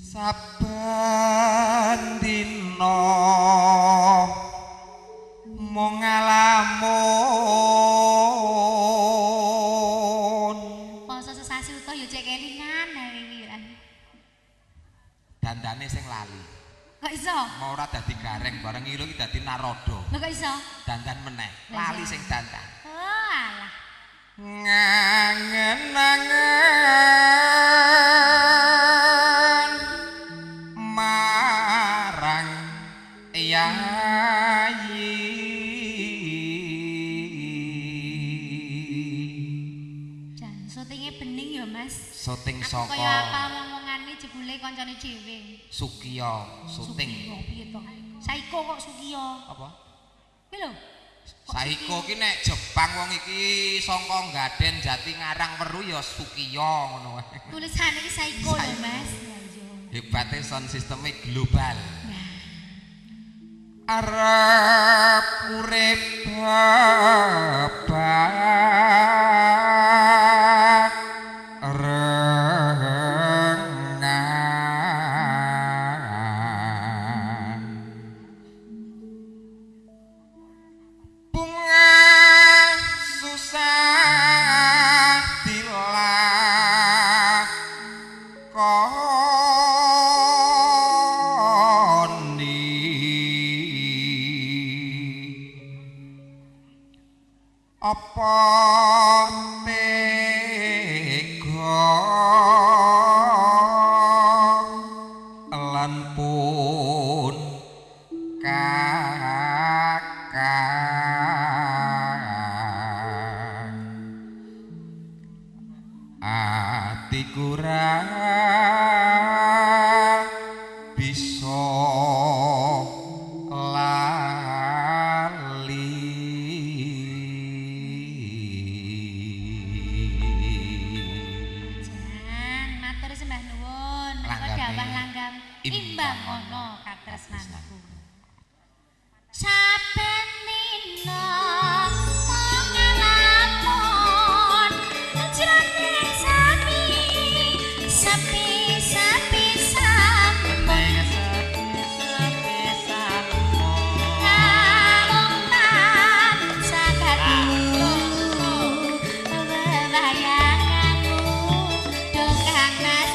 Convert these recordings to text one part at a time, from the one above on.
saben dina mung ngalamun poso sesasi utuh ya cek kelingan iki dandane sing lali kok iso mau ora dadi gareng bareng ilo iki dadi narodo lho kok iso dandan meneh lali sing dandan oh alah ngangen-angen marang yayi jan syutinge bening ya Mas syuting saka kaya apa ngomongane jebule kancane dhewe Sukiyo syuting piye to Saiko kok Sukiyo apa kuwi lho Saiko ki nek Jepang wong iki saka Gaden Jati Ngarang Weru ya Sukiyo ngono wae. Tulisane iki Saiko lho Mas. Hebate sound sistemnya global. Arep urip apa tega lan pun kakang atiku ra bisa imbang ngono katresnanku saben dina ngalamun jroning sapi sampun kalongan sagatu wewayanganmu dongkang nas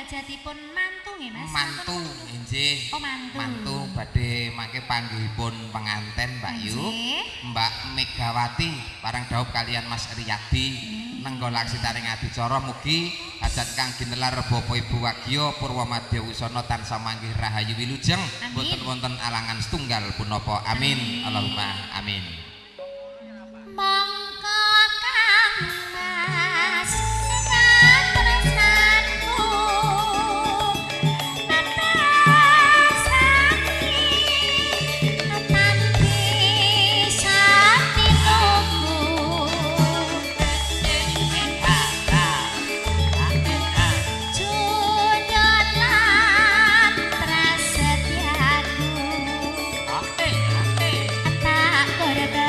hajatipun mantu nggih Mas? Mantu nggih. Oh mantu. Mantu badhe mangke panggihipun penganten Mbak Yu. Mbak Megawati parang dhaup kalian Mas Riyadi nenggo laksitaning adicara mugi hajat kang ginelar Bapak Ibu Wagya Purwamadya Wisana tansah manggih rahayu wilujeng boten wonten alangan setunggal punapa. Amin. Allahumma amin. Mongko kang Mas Ora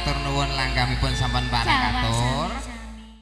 matur nuwun langgamipun sampun parang katur.